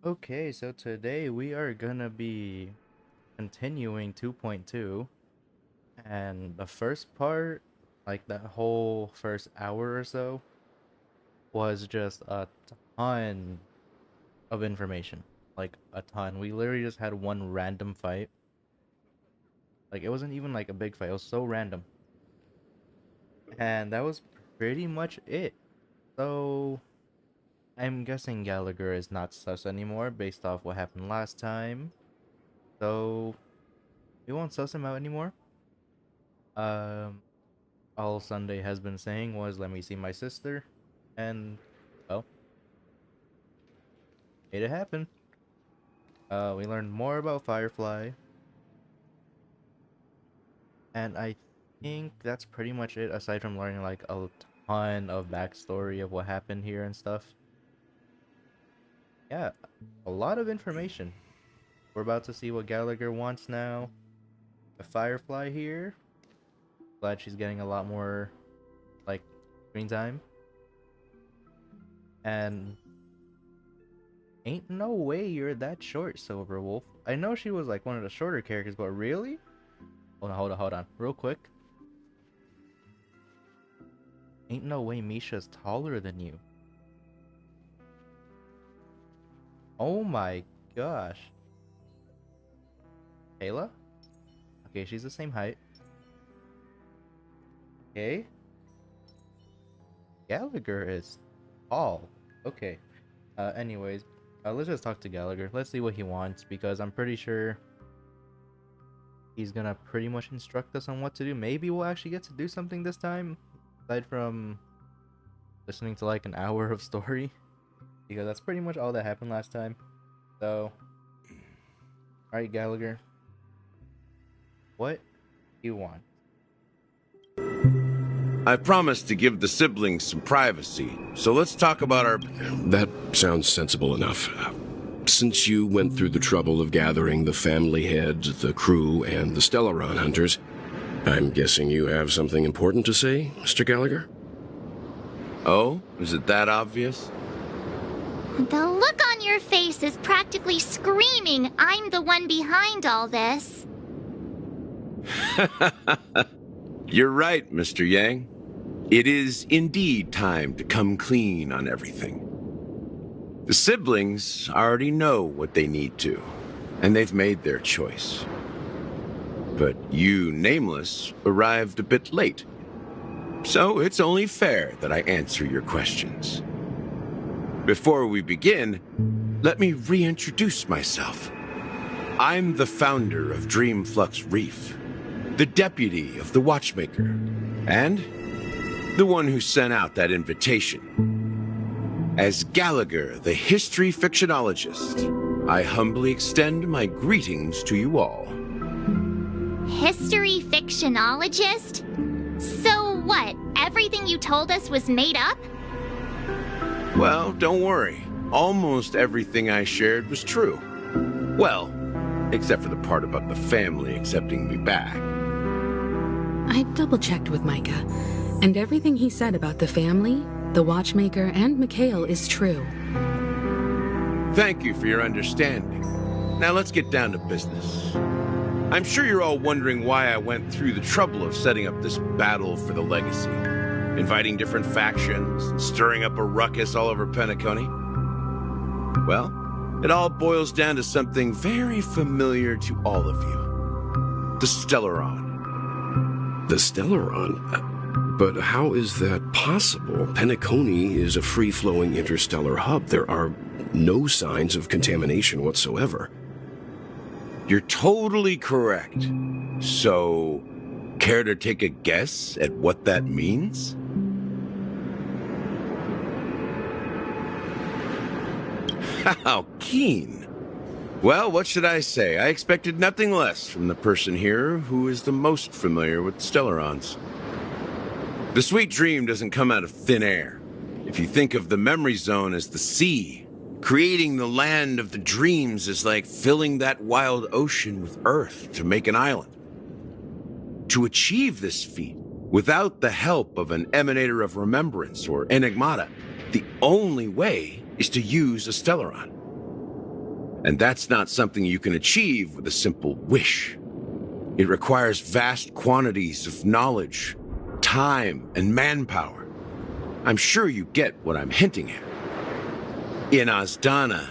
Okay, so today we are gonna be continuing 2.2, and the first part, like that whole first hour or so, was just a ton of information. Like a ton. We literally just had one random fight. Like it wasn't even like a big fight, it was so random. And that was pretty much it. So I'm guessing Gallagher is not sus anymore based off what happened last time. So we won't suss him out anymore. Um, all Sunday has been saying was, "Let me see my sister," and well, made it happen. We learned more about Firefly, and I think that's pretty much it. Aside from learning like a ton of backstory of what happened here and stuff. Yeah, a lot of information. We're about to see what Gallagher wants now. The Firefly here. Glad she's getting a lot more like screen time. And ain't no way you're that short, Silver Wolf. I know she was like one of the shorter characters, but really? Hold on. Real quick. Ain't no way Misha's taller than you. Oh my gosh. Kayla? Okay, she's the same height. Okay. Gallagher is tall. Okay. Anyways, let's just talk to Gallagher. Let's see what he wants, because I'm pretty sure he's gonna pretty much instruct us on what to do. Maybe we'll actually get to do something this time, aside from listening to like an hour of story, because that's pretty much all that happened last time. So, alright, Gallagher. What do you want? I promised to give the siblings some privacy, so let's talk about our... That sounds sensible enough. Since you went through the trouble of gathering the family head, the crew, and the Stellaron hunters, I'm guessing you have something important to say, Mr. Gallagher? Oh? Is it that obvious? The look on your face is practically screaming, I'm the one behind all this. You're right, Mr. Yang. It is indeed time to come clean on everything. The siblings already know what they need to, and they've made their choice. But you, Nameless, arrived a bit late. So it's only fair that I answer your questions. Before we begin, let me reintroduce myself. I'm the founder of Dreamflux Reef, the deputy of the Watchmaker, and the one who sent out that invitation. As Gallagher, the history fictionologist, I humbly extend my greetings to you all. History fictionologist? So what, everything you told us was made up? Well, don't worry. Almost everything I shared was true. Well, except for the part about the family accepting me back. I double-checked with Micah, and everything he said about the family, the Watchmaker, and Mikhail is true. Thank you for your understanding. Now let's get down to business. I'm sure you're all wondering why I went through the trouble of setting up this battle for the legacy, inviting different factions, and stirring up a ruckus all over Penacony. Well, it all boils down to something very familiar to all of you. The Stellaron. The Stellaron? But how is that possible? Penacony is a free-flowing interstellar hub. There are no signs of contamination whatsoever. You're totally correct. So, care to take a guess at what that means? How keen. Well, what should I say? I expected nothing less from the person here who is the most familiar with Stellarons. The sweet dream doesn't come out of thin air. If you think of the memory zone as the sea, creating the land of the dreams is like filling that wild ocean with earth to make an island. To achieve this feat, without the help of an emanator of remembrance or enigmata, the only way is to use a Stellaron. And that's not something you can achieve with a simple wish. It requires vast quantities of knowledge, time, and manpower. I'm sure you get what I'm hinting at. In Azdana,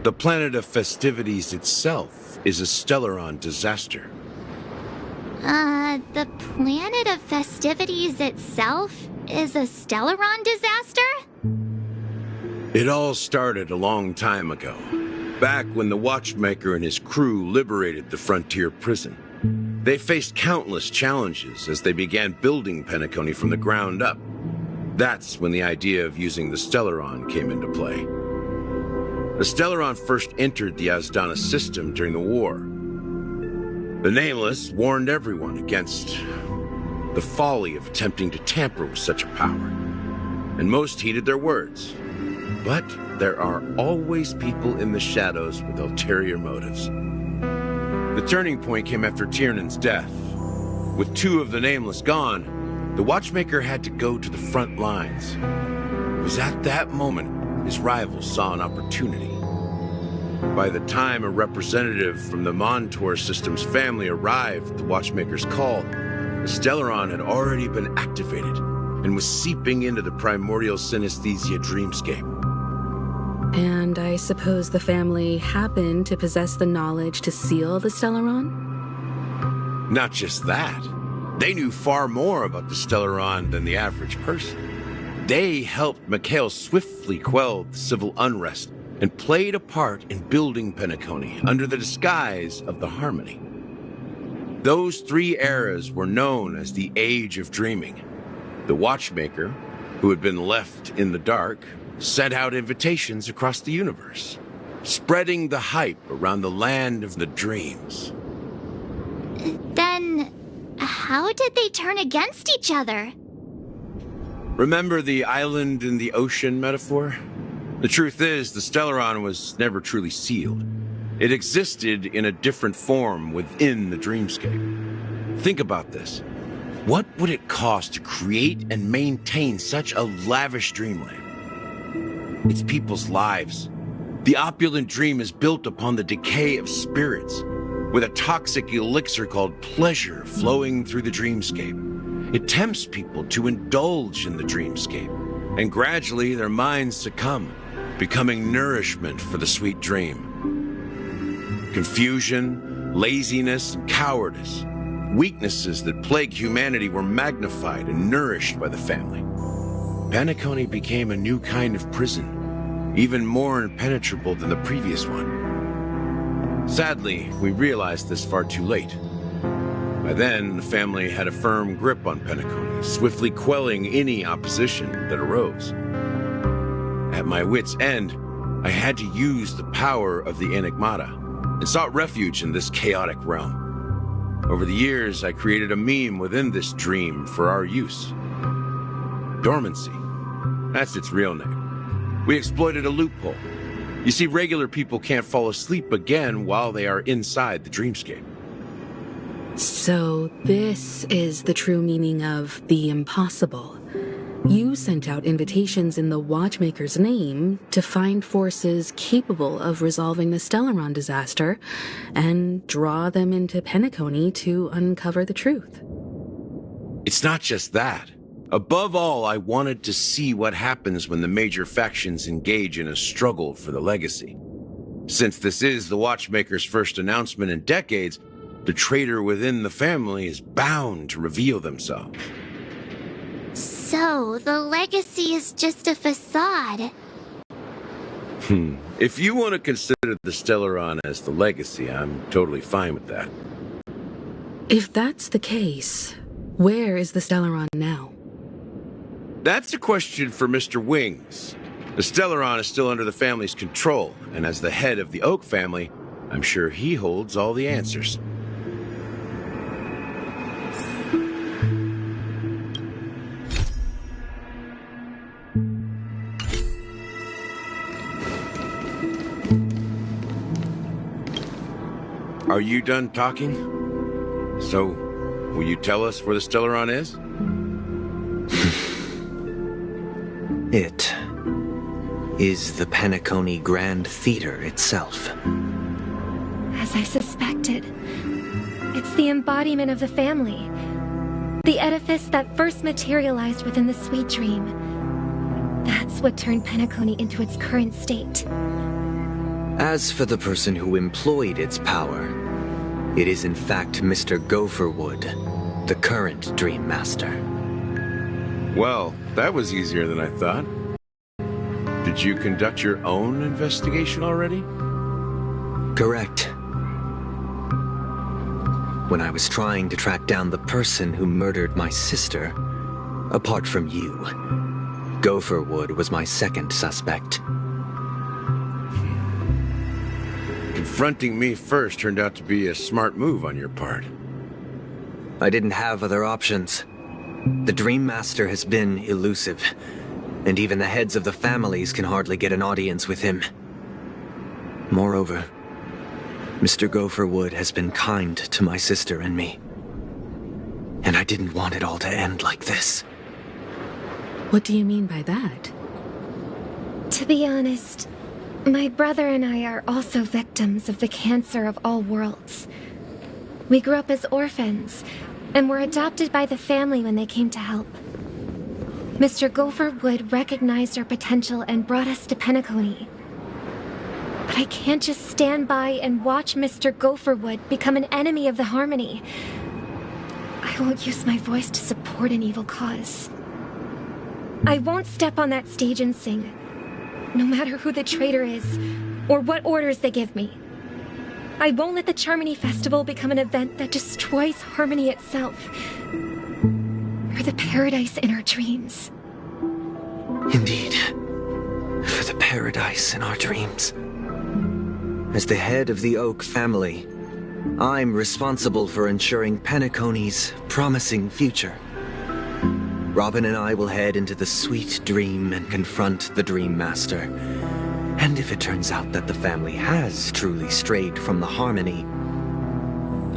the planet of festivities itself is a Stellaron disaster. The planet of festivities itself is a Stellaron disaster? It all started a long time ago, back when the Watchmaker and his crew liberated the frontier prison. They faced countless challenges as they began building Penacony from the ground up. That's when the idea of using the Stellaron came into play. The Stellaron first entered the Azdana system during the war. The Nameless warned everyone against the folly of attempting to tamper with such a power, and most heeded their words. But there are always people in the shadows with ulterior motives. The turning point came after Tiernan's death. With 2 of the Nameless gone, the Watchmaker had to go to the front lines. It was at that moment his rivals saw an opportunity. By the time a representative from the Montour Systems family arrived at the Watchmaker's call, the Stellaron had already been activated and was seeping into the primordial synesthesia dreamscape. And I suppose the family happened to possess the knowledge to seal the Stellaron? Not just that. They knew far more about the Stellaron than the average person. They helped Mikhail swiftly quell the civil unrest and played a part in building Penacony under the disguise of the Harmony. Those 3 eras were known as the Age of Dreaming. The Watchmaker, who had been left in the dark, sent out invitations across the universe, spreading the hype around the land of the dreams. Then, how did they turn against each other? Remember the island in the ocean metaphor? The truth is, the Stellaron was never truly sealed. It existed in a different form within the dreamscape. Think about this. What would it cost to create and maintain such a lavish dreamland? It's people's lives. The opulent dream is built upon the decay of spirits, with a toxic elixir called pleasure flowing through the dreamscape. It tempts people to indulge in the dreamscape, and gradually their minds succumb, becoming nourishment for the sweet dream. Confusion, laziness, and cowardice, weaknesses that plague humanity, were magnified and nourished by the family. Penacony became a new kind of prison, even more impenetrable than the previous one. Sadly, we realized this far too late. By then, the family had a firm grip on Penacony, swiftly quelling any opposition that arose. At my wit's end, I had to use the power of the Enigmata and sought refuge in this chaotic realm. Over the years, I created a meme within this dream for our use. Dormancy. That's its real name. We exploited a loophole. You see, regular people can't fall asleep again while they are inside the dreamscape. So this is the true meaning of the impossible. You sent out invitations in the Watchmaker's name to find forces capable of resolving the Stellaron disaster and draw them into Penacony to uncover the truth. It's not just that. Above all, I wanted to see what happens when the major factions engage in a struggle for the legacy. Since this is the Watchmaker's first announcement in decades, the traitor within the family is bound to reveal themselves. So, the legacy is just a facade. If you want to consider the Stellaron as the legacy, I'm totally fine with that. If that's the case, where is the Stellaron now? That's a question for Mr. Wings. The Stellaron is still under the family's control, and as the head of the Oak family, I'm sure he holds all the answers. Are you done talking? So, will you tell us where the Stellaron is? It is the Penacony Grand Theater itself. As I suspected, it's the embodiment of the family. The edifice that first materialized within the sweet dream. That's what turned Penacony into its current state. As for the person who employed its power, it is in fact Mr. Gopherwood, the current Dream Master. Well, that was easier than I thought. Did you conduct your own investigation already? Correct. When I was trying to track down the person who murdered my sister, apart from you, Gopherwood was my second suspect. Confronting me first turned out to be a smart move on your part. I didn't have other options. The Dream Master has been elusive, and even the heads of the families can hardly get an audience with him. Moreover, Mr. Gopherwood has been kind to my sister and me. And I didn't want it all to end like this. What do you mean by that? To be honest, my brother and I are also victims of the cancer of all worlds. We grew up as orphans, and were adopted by the family when they came to help. Mr. Gopherwood recognized our potential and brought us to Penacony. But I can't just stand by and watch Mr. Gopherwood become an enemy of the Harmony. I won't use my voice to support an evil cause. I won't step on that stage and sing, no matter who the traitor is, or what orders they give me. I won't let the Charmony Festival become an event that destroys Harmony itself, or the paradise in our dreams. Indeed, for the paradise in our dreams. As the head of the Oak family, I'm responsible for ensuring Penacony's promising future. Robin and I will head into the sweet dream and confront the Dream Master. And if it turns out that the family has truly strayed from the Harmony,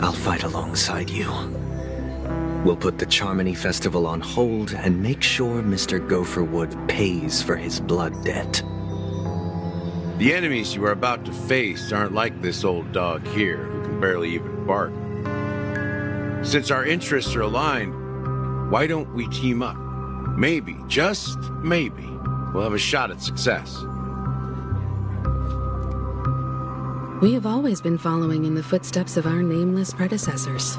I'll fight alongside you. We'll put the Charmony Festival on hold and make sure Mr. Gopherwood pays for his blood debt. The enemies you are about to face aren't like this old dog here, who can barely even bark. Since our interests are aligned, why don't we team up? Maybe, just maybe, we'll have a shot at success. We have always been following in the footsteps of our nameless predecessors,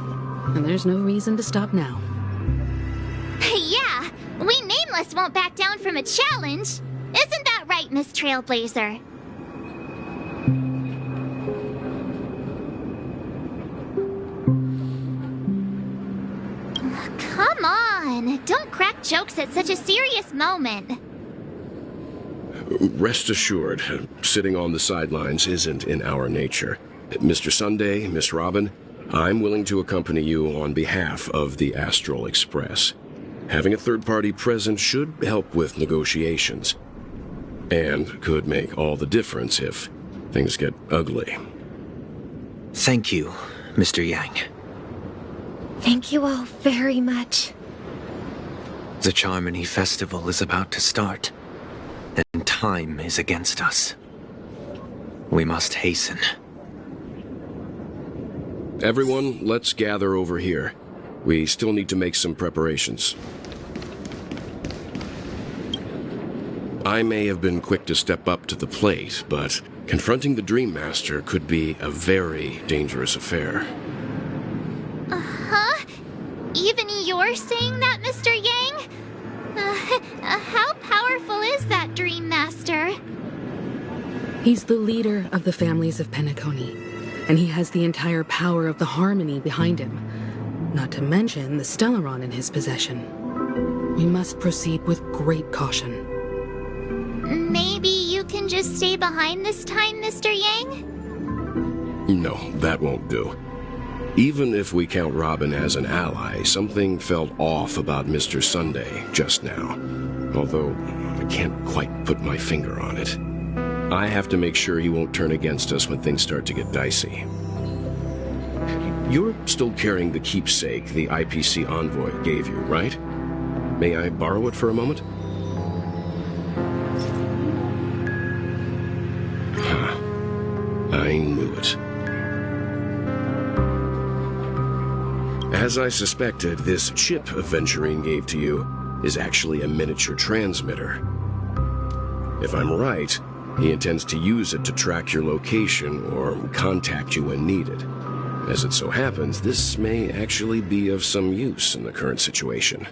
and there's no reason to stop now. Yeah, we Nameless won't back down from a challenge. Isn't that right, Miss Trailblazer? Come on, don't crack jokes at such a serious moment. Rest assured, sitting on the sidelines isn't in our nature. Mr. Sunday, Miss Robin, I'm willing to accompany you on behalf of the Astral Express. Having a third party present should help with negotiations, and could make all the difference if things get ugly. Thank you, Mr. Yang. Thank you all very much. The Charmony Festival is about to start, and time is against us. We must hasten. Everyone, let's gather over here. We still need to make some preparations. I may have been quick to step up to the plate, but confronting the Dream Master could be a very dangerous affair. Huh? Even you're saying that, Mr. Yang? How powerful is that Dream Master? He's the leader of the families of Penacony, and he has the entire power of the Harmony behind him, not to mention the Stellaron in his possession. We must proceed with great caution. Maybe you can just stay behind this time, Mr. Yang? No, that won't do. Even if we count Robin as an ally, something felt off about Mr. Sunday just now. Although, I can't quite put my finger on it. I have to make sure he won't turn against us when things start to get dicey. You're still carrying the keepsake the IPC envoy gave you, right? May I borrow it for a moment? I knew it. As I suspected, this chip Aventurine gave to you is actually a miniature transmitter. If I'm right, he intends to use it to track your location or contact you when needed. As it so happens, this may actually be of some use in the current situation.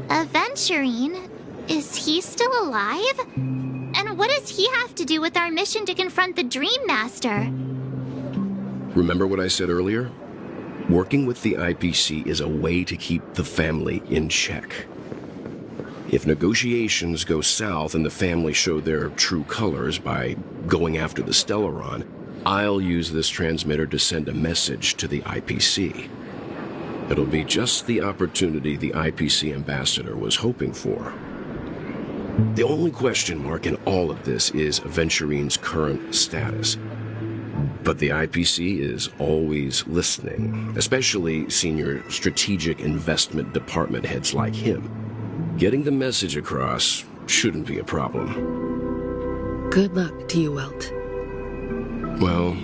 Aventurine? Is he still alive? And what does he have to do with our mission to confront the Dream Master? Remember what I said earlier? Working with the IPC is a way to keep the family in check. If negotiations go south and the family show their true colors by going after the Stellaron, I'll use this transmitter to send a message to the IPC. It'll be just the opportunity the IPC ambassador was hoping for. The only question mark in all of this is Aventurine's current status. But the IPC is always listening, especially senior strategic investment department heads like him. Getting the message across shouldn't be a problem. Good luck to you, Welt. Well,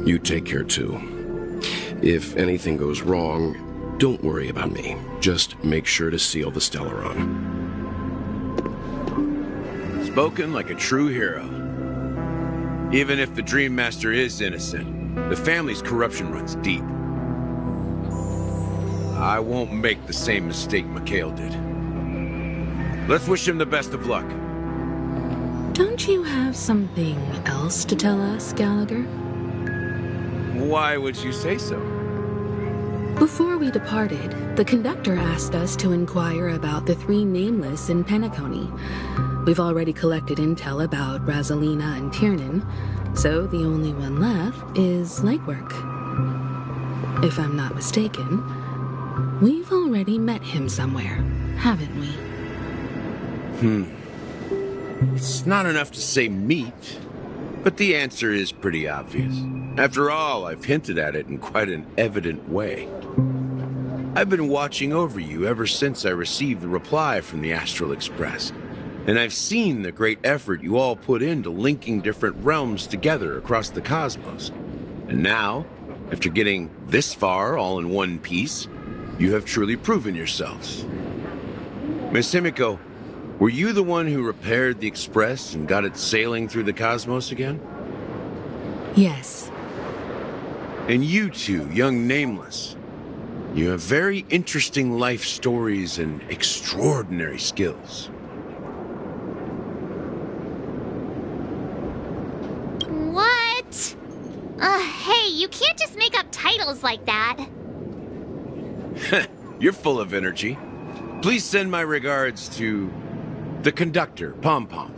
you take care too. If anything goes wrong, don't worry about me. Just make sure to seal the Stellaron. Spoken like a true hero. Even if the Dream Master is innocent, the family's corruption runs deep. I won't make the same mistake Mikhail did. Let's wish him the best of luck. Don't you have something else to tell us, Gallagher? Why would you say so? Before we departed, the conductor asked us to inquire about the 3 nameless in Penacony. We've already collected intel about Razalina and Tiernan, so the only one left is legwork. If I'm not mistaken, we've already met him somewhere, haven't we? It's not enough to say meet, but the answer is pretty obvious. After all, I've hinted at it in quite an evident way. I've been watching over you ever since I received the reply from the Astral Express, and I've seen the great effort you all put into linking different realms together across the cosmos. And now, after getting this far all in one piece, you have truly proven yourselves. Miss Himiko, were you the one who repaired the Express and got it sailing through the cosmos again? Yes. And you two, young Nameless, you have very interesting life stories and extraordinary skills. What? Hey, you can't just make up titles like that. You're full of energy. Please send my regards to the conductor, Pom Pom.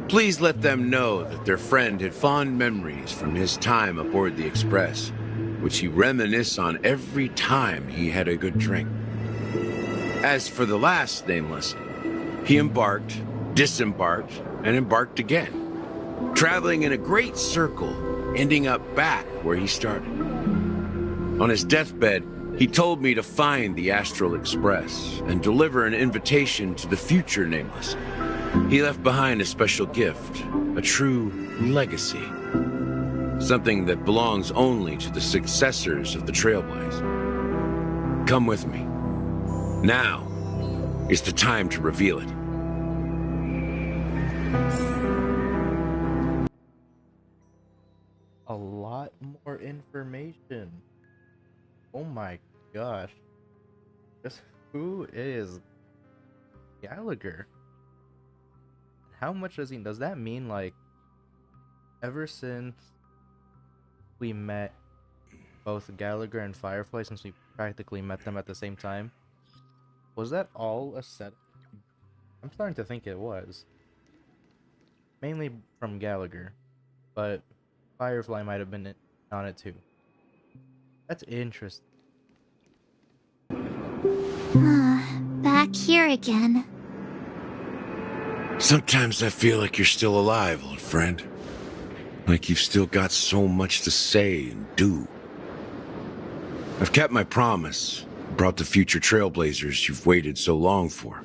Please let them know that their friend had fond memories from his time aboard the Express, which he reminisced on every time he had a good drink. As for the last Nameless, he embarked, disembarked, and embarked again, traveling in a great circle, ending up back where he started. On his deathbed, he told me to find the Astral Express and deliver an invitation to the future Nameless. He left behind a special gift, a true legacy. Something that belongs only to the successors of the Trailblaze. Come with me. Now is the time to reveal it. A lot more information. Oh my gosh. Just who is Gallagher? How much does that mean, like, ever since we met both Gallagher and Firefly, since we practically met them at the same time, was that all a set? I'm starting to think it was. Mainly from Gallagher, but Firefly might have been on it too. That's interesting. Back here again. Sometimes I feel like you're still alive, old friend. Like you've still got so much to say and do. I've kept my promise, brought the future Trailblazers you've waited so long for.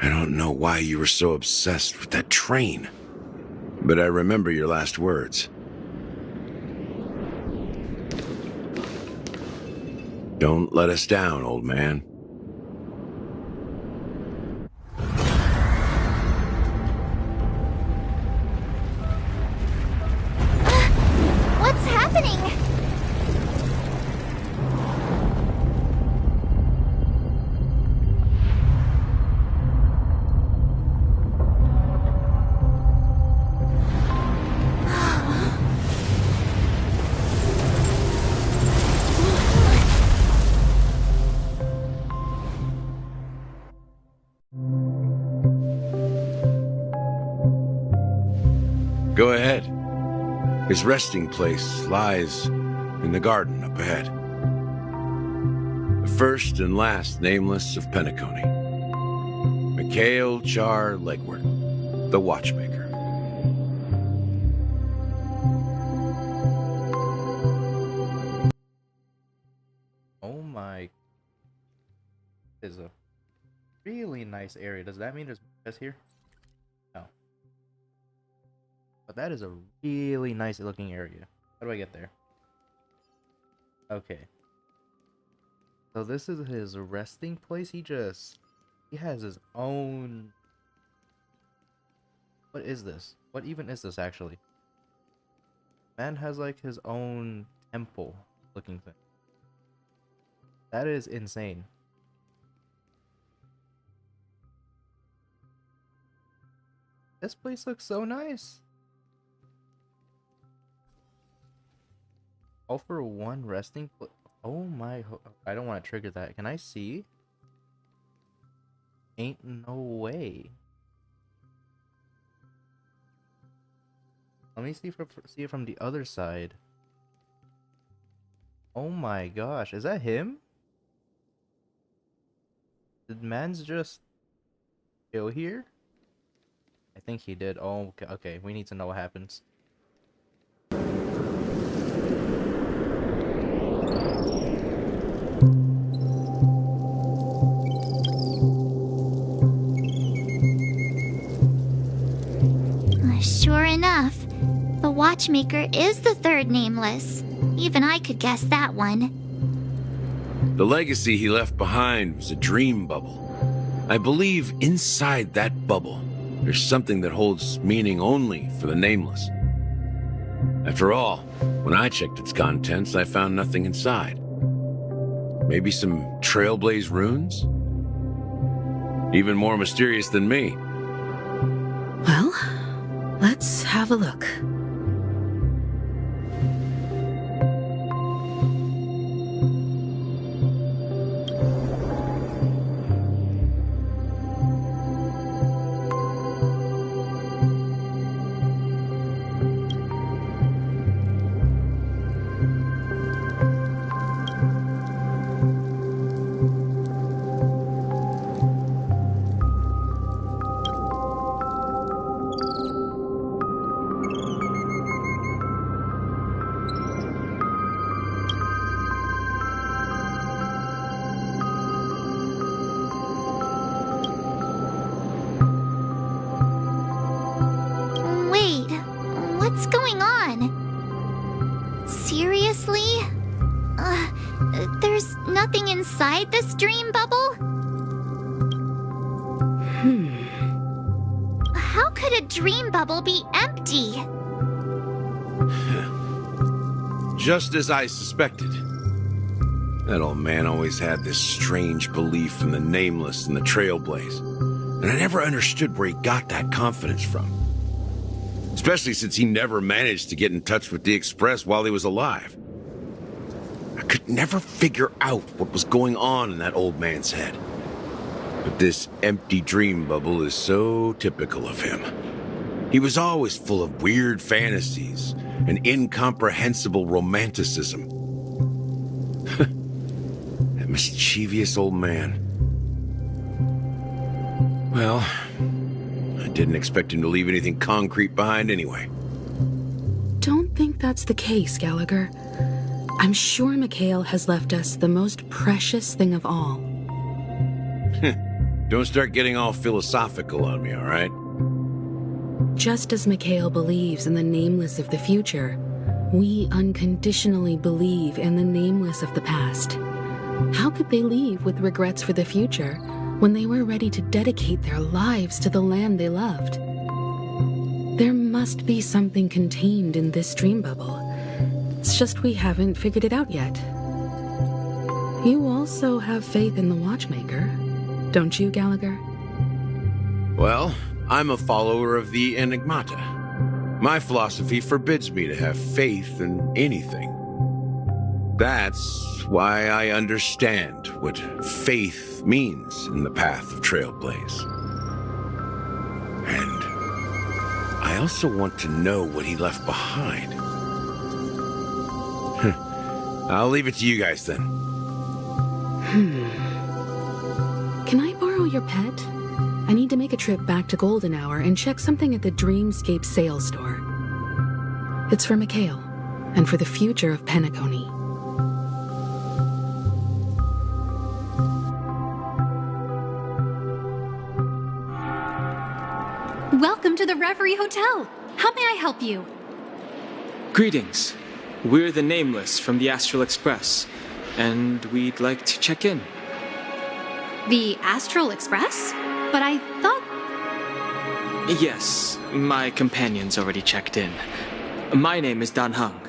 I don't know why you were so obsessed with that train, but I remember your last words. Don't let us down, old man. What's happening? Go ahead. His resting place lies in the garden up ahead. The first and last nameless of Penacony. Mikhail Char Legward, the watchmaker. Oh my. This is a really nice area. Does that mean there's just here? No. But that is a really nice looking area. How do I get there? Okay. So this is his resting place. He has his own... What is this? What even is this actually? Man has like his own temple looking thing. That is insane. This place looks so nice. All for one resting place. Oh my, I don't want to trigger that. Can I see? Ain't no way. Let me see it from the other side. Oh my gosh, is that him? Did man's just chill here? I think he did. Oh, okay. We need to know what happens. Sure enough, the watchmaker is the third nameless. Even I could guess that one. The legacy he left behind was a dream bubble. I believe inside that bubble, there's something that holds meaning only for the nameless. After all, when I checked its contents, I found nothing inside. Maybe some Trailblaze runes? Even more mysterious than me. Well, let's have a look. Wait, what's going on? Seriously? There's nothing inside this dream bubble? How could a dream bubble be empty? Just as I suspected. That old man always had this strange belief in the nameless and the Trailblaze, and I never understood where he got that confidence from. Especially since he never managed to get in touch with the Express while he was alive. I could never figure out what was going on in that old man's head. But this empty dream bubble is so typical of him. He was always full of weird fantasies and incomprehensible romanticism. That mischievous old man. Well, I didn't expect him to leave anything concrete behind anyway. Don't think that's the case, Gallagher. I'm sure Mikhail has left us the most precious thing of all. Don't start getting all philosophical on me, all right? Just as Mikhail believes in the nameless of the future, we unconditionally believe in the nameless of the past. How could they leave with regrets for the future when they were ready to dedicate their lives to the land they loved? There must be something contained in this dream bubble. It's just we haven't figured it out yet. You also have faith in the Watchmaker, don't you, Gallagher? Well, I'm a follower of the Enigmata. My philosophy forbids me to have faith in anything. That's why I understand what faith means in the path of Trailblaze. And I also want to know what he left behind. I'll leave it to you guys then. Can I borrow your pet? I need to make a trip back to Golden Hour and check something at the Dreamscape sales store. It's for Mikhail, and for the future of Penacony. Welcome to the Reverie Hotel. How may I help you? Greetings. We're the Nameless from the Astral Express, and we'd like to check in. The Astral Express? But I thought... Yes, my companion's already checked in. My name is Dan Hung,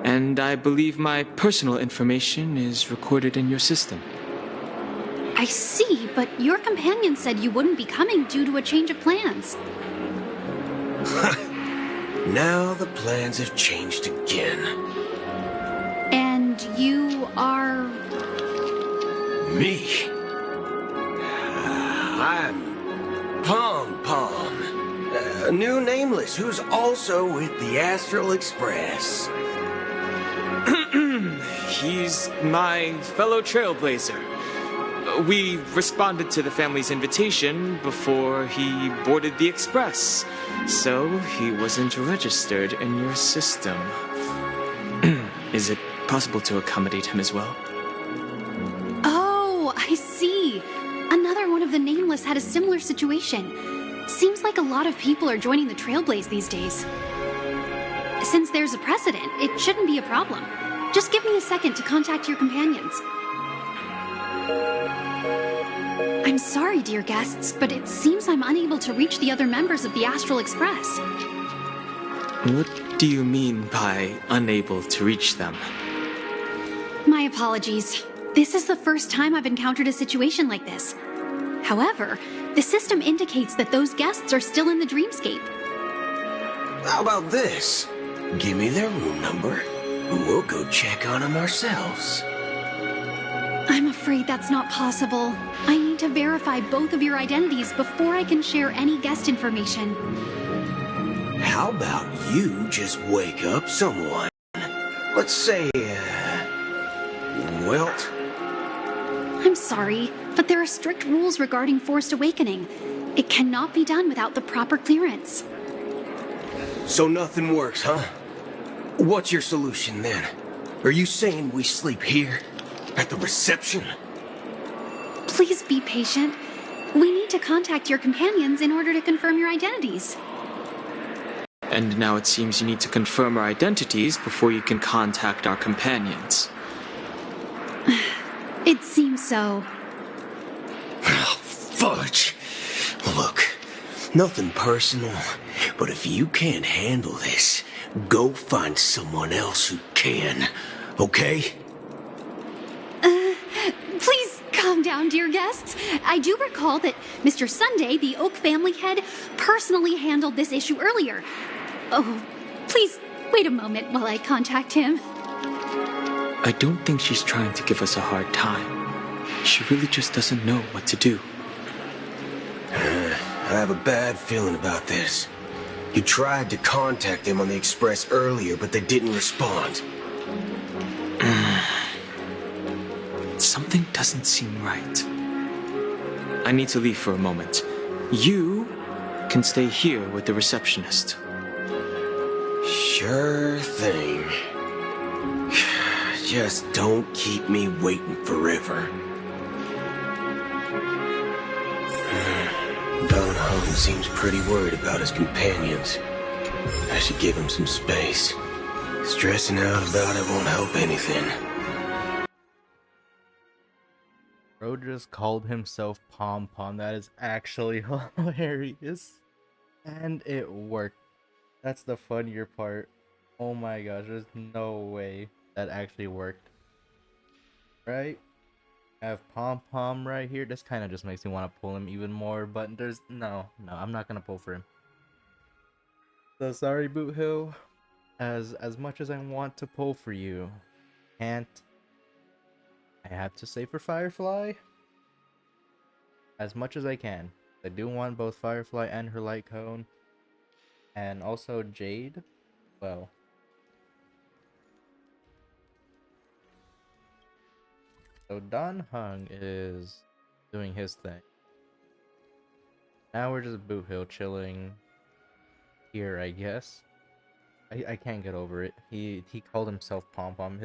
and I believe my personal information is recorded in your system. I see, but your companion said you wouldn't be coming due to a change of plans. Now the plans have changed again. And you are... Me? I'm Pom Pom, a new Nameless who's also with the Astral Express. He's my fellow Trailblazer. We responded to the family's invitation before he boarded the Express, so he wasn't registered in your system. Is it possible to accommodate him as well? Oh, I see. Another one of the Nameless had a similar situation. Seems like a lot of people are joining the Trailblaze these days. Since there's a precedent, it shouldn't be a problem. Just give me a second to contact your companions. I'm sorry, dear guests, but it seems I'm unable to reach the other members of the Astral Express. What do you mean by unable to reach them? My apologies. This is the first time I've encountered a situation like this. However, the system indicates that those guests are still in the dreamscape. How about this? Give me their room number, and we'll go check on them ourselves. I'm afraid that's not possible. I need to verify both of your identities before I can share any guest information. How about you just wake up someone? Let's say, Welt? I'm sorry, but there are strict rules regarding forced awakening. It cannot be done without the proper clearance. So nothing works, huh? What's your solution then? Are you saying we sleep here? At the reception? Please be patient. We need to contact your companions in order to confirm your identities. And now it seems you need to confirm our identities before you can contact our companions. It seems so. Oh, fudge. Look, nothing personal, but if you can't handle this, go find someone else who can, okay? Please calm down, dear guests. I do recall that Mr. Sunday, the Oak family head, personally handled this issue earlier. Oh, please wait a moment while I contact him. I don't think she's trying to give us a hard time. She really just doesn't know what to do. I have a bad feeling about this. You tried to contact them on the Express earlier, but they didn't respond. Something doesn't seem right. I need to leave for a moment. You can stay here with the receptionist. Sure thing. Just don't keep me waiting forever. Don Hung seems pretty worried about his companions. I should give him some space. Stressing out about it won't help anything. bro just called himself Pom Pom. That is actually hilarious. And it worked. That's the funnier part. Oh my gosh, there's no way that actually worked. Right? I have Pom Pom right here. This kind of just makes me want to pull him even more, but there's no, I'm not gonna pull for him. So sorry, Boot Hill. As much as I want to pull for you, can't. I have to say for Firefly, as much as I can. I do want both Firefly and her light cone, and also Jade. Well, so Don Hung is doing his thing. Now we're just Boot Hill chilling here, I guess. I can't get over it. He called himself Pom Pom.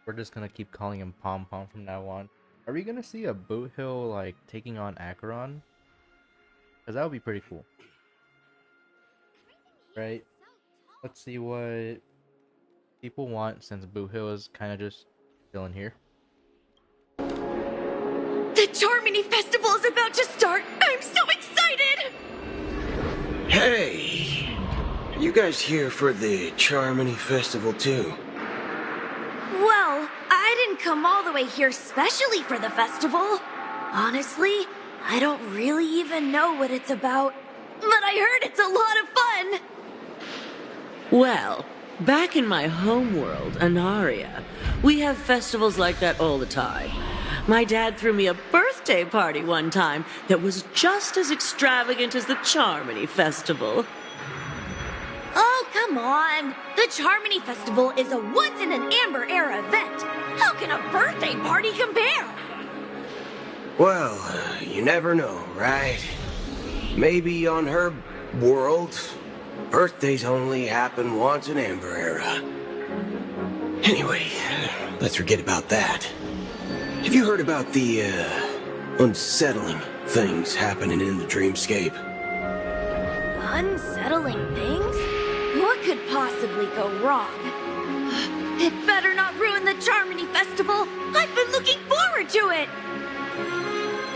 We're just gonna keep calling him Pom Pom from now on. Are we gonna see a Boot Hill like taking on Acheron? Cause that would be pretty cool. Right? Let's see what people want since Boot Hill is kind of just chilling here. The Charmony Festival is about to start! I'm so excited! Hey! You guys here for the Charmony Festival too? Well, I didn't come all the way here specially for the festival. Honestly, I don't really even know what it's about. But I heard it's a lot of fun! Well, back in my homeworld, Anaria, we have festivals like that all the time. My dad threw me a birthday party one time that was just as extravagant as the Charmony Festival. Oh, come on! The Charmony Festival is a once-in-an-Amber-era event! How can a birthday party compare? Well, you never know, right? Maybe on her world, birthdays only happen once in Amber Era. Anyway, let's forget about that. Have you heard about the, unsettling things happening in the dreamscape? Unsettling things? What could possibly go wrong? It better not ruin the Charmony Festival! I've been looking forward to it!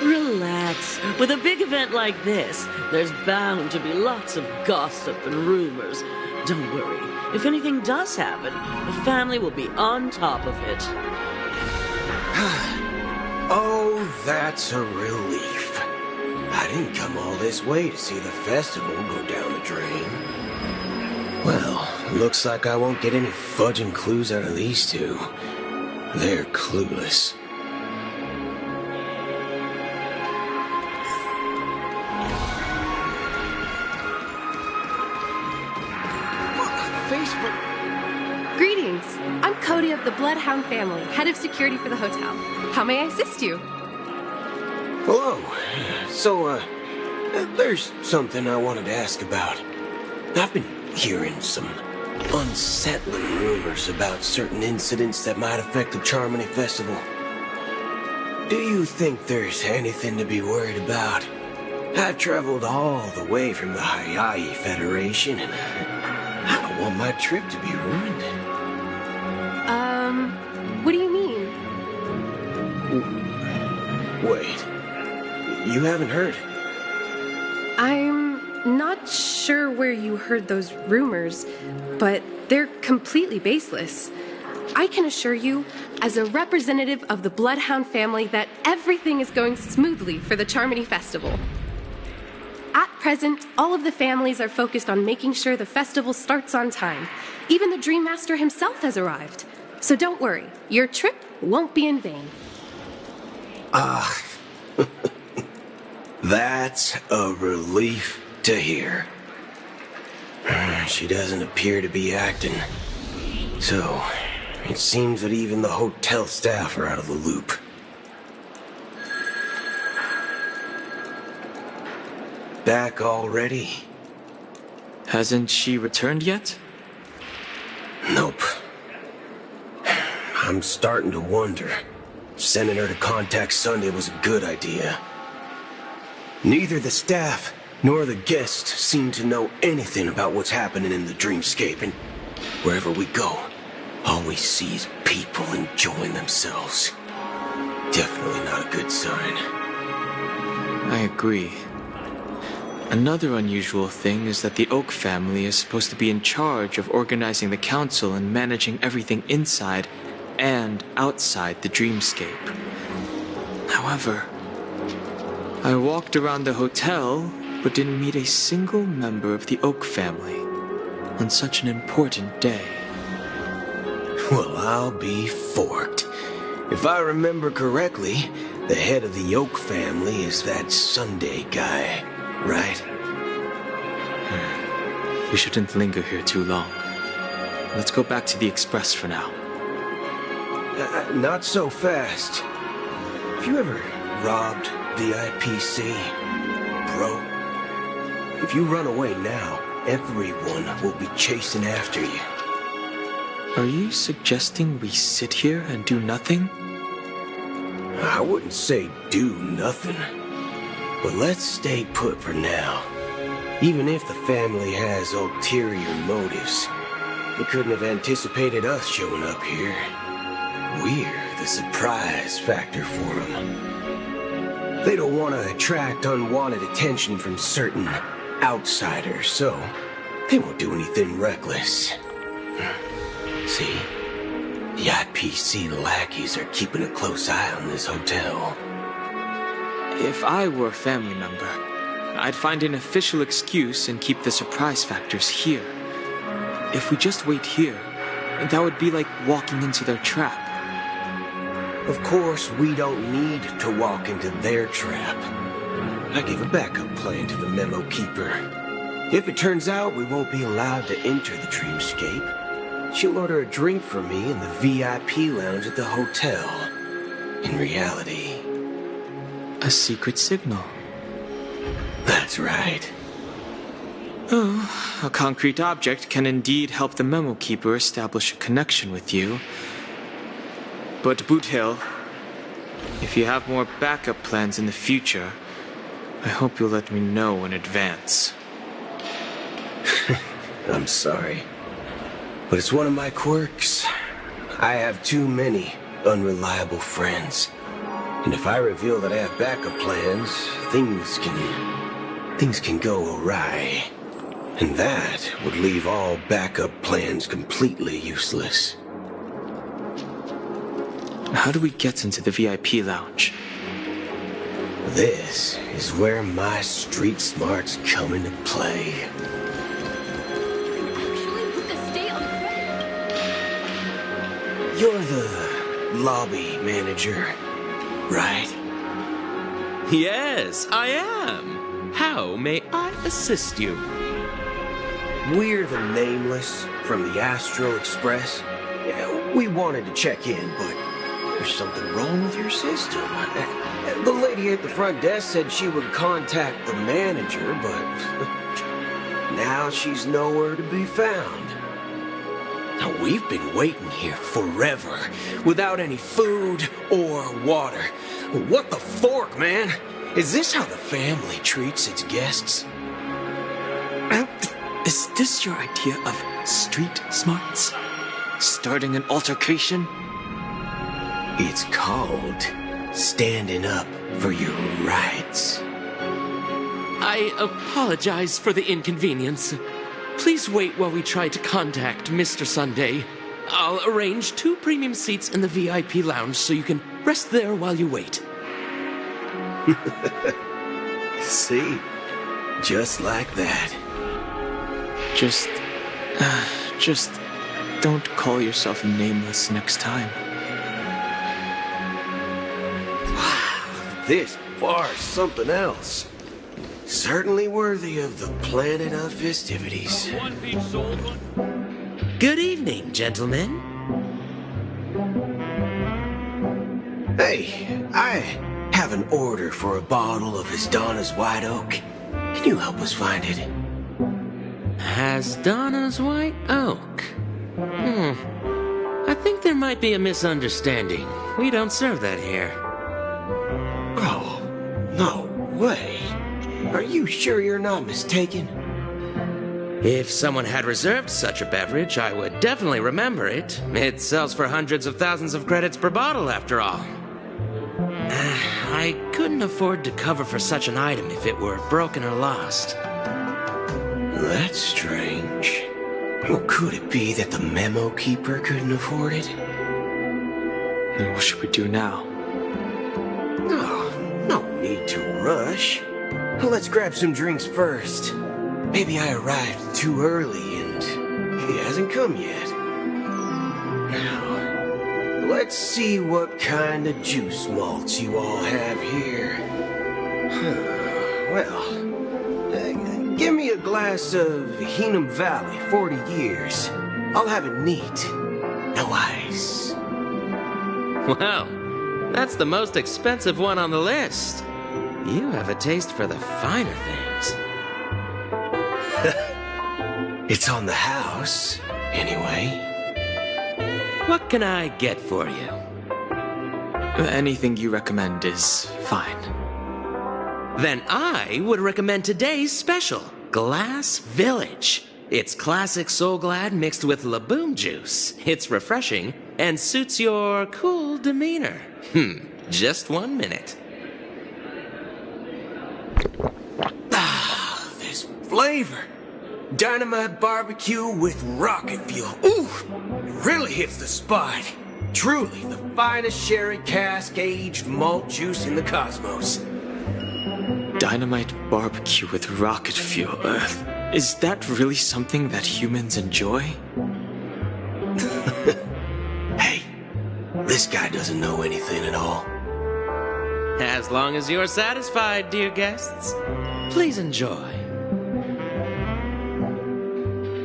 Relax. With a big event like this, there's bound to be lots of gossip and rumors. Don't worry. If anything does happen, the family will be on top of it. Oh, that's a relief. I didn't come all this way to see the festival go down the drain. Well, looks like I won't get any fudging clues out of these two. They're clueless. Greetings! I'm Cody of the Bloodhound family, head of security for the hotel. How may I assist you? Hello. So, there's something I wanted to ask about. I've been hearing some unsettling rumors about certain incidents that might affect the Charmony Festival. Do you think there's anything to be worried about? I've traveled all the way from the Hayahi Federation, and I don't want my trip to be ruined. What do you mean? Wait. You haven't heard? I'm not sure where you heard those rumors, but they're completely baseless. I can assure you, as a representative of the Bloodhound family, that everything is going smoothly for the Charmony Festival. At present, all of the families are focused on making sure the festival starts on time. Even the Dream Master himself has arrived. So don't worry, your trip won't be in vain. That's a relief to hear. She doesn't appear to be acting. So, it seems that even the hotel staff are out of the loop. Back already? Hasn't she returned yet? Nope. I'm starting to wonder. Sending her to contact Sunday was a good idea. Neither the staff nor the guests seem to know anything about what's happening in the dreamscape, and wherever we go, all we see is people enjoying themselves. Definitely not a good sign. I agree. Another unusual thing is that the Oak family is supposed to be in charge of organizing the council and managing everything inside and outside the dreamscape. However, I walked around the hotel but didn't meet a single member of the Oak family on such an important day. Well, I'll be forked. If I remember correctly, the head of the Oak family is that Sunday guy, right? We shouldn't linger here too long. Let's go back to the Express for now. Not so fast. Have you ever robbed VIPC, bro? If you run away now, everyone will be chasing after you. Are you suggesting we sit here and do nothing? I wouldn't say do nothing, but let's stay put for now. Even if the family has ulterior motives, they couldn't have anticipated us showing up here. We're the surprise factor for them. They don't want to attract unwanted attention from certain outsiders, so they won't do anything reckless. See? The IPC lackeys are keeping a close eye on this hotel. If I were a family member, I'd find an official excuse and keep the surprise factors here. If we just wait here, that would be like walking into their trap. Of course, we don't need to walk into their trap. I gave a backup plan to the memo keeper. If it turns out we won't be allowed to enter the dreamscape, she'll order a drink for me in the VIP lounge at the hotel. In reality, a secret signal. That's right. Oh, a concrete object can indeed help the memo keeper establish a connection with you. But Boot Hill, if you have more backup plans in the future, I hope you'll let me know in advance. I'm sorry, but it's one of my quirks. I have too many unreliable friends. And if I reveal that I have backup plans, things can go awry. And that would leave all backup plans completely useless. How do we get into the VIP lounge? This is where my street smarts come into play. You're the lobby manager, right? Yes, I am. How may I assist you? We're the Nameless from the Astral Express. We wanted to check in, but there's something wrong with your system. The lady at the front desk said she would contact the manager, but now she's nowhere to be found. Now, we've been waiting here forever, without any food or water. What the fork, man? Is this how the family treats its guests? Is this your idea of street smarts? Starting an altercation? It's called standing up for your rights. I apologize for the inconvenience. Please wait while we try to contact Mr. Sunday. I'll arrange 2 premium seats in the VIP lounge so you can rest there while you wait. See? Just like that. Just don't call yourself Nameless next time. Wow, this bar's something else. Certainly worthy of the planet of festivities. Good evening, gentlemen. Hey, I have an order for a bottle of Hasdana's White Oak. Can you help us find it? Hasdana's White Oak? I think there might be a misunderstanding. We don't serve that here. Oh, no way. Are you sure you're not mistaken? If someone had reserved such a beverage, I would definitely remember it. It sells for hundreds of thousands of credits per bottle, after all. I couldn't afford to cover for such an item if it were broken or lost. That's strange. Well, could it be that the memo keeper couldn't afford it? Then what should we do now? Oh, no need to rush. Let's grab some drinks first. Maybe I arrived too early and he hasn't come yet. Now, let's see what kind of juice malts you all have here. Well, give me a glass of Heenum Valley, 40 years. I'll have it neat. No ice. Well, that's the most expensive one on the list. You have a taste for the finer things. It's on the house, anyway. What can I get for you? Anything you recommend is fine. Then I would recommend today's special, Glass Village. It's classic Soul Glad mixed with Laboom juice. It's refreshing and suits your cool demeanor. Just 1 minute. Ah, this flavor. Dynamite barbecue with rocket fuel. Ooh, it really hits the spot. Truly the finest sherry cask aged malt juice in the cosmos. Dynamite barbecue with rocket fuel. Is that really something that humans enjoy? Hey, this guy doesn't know anything at all. As long as you're satisfied, dear guests, please enjoy.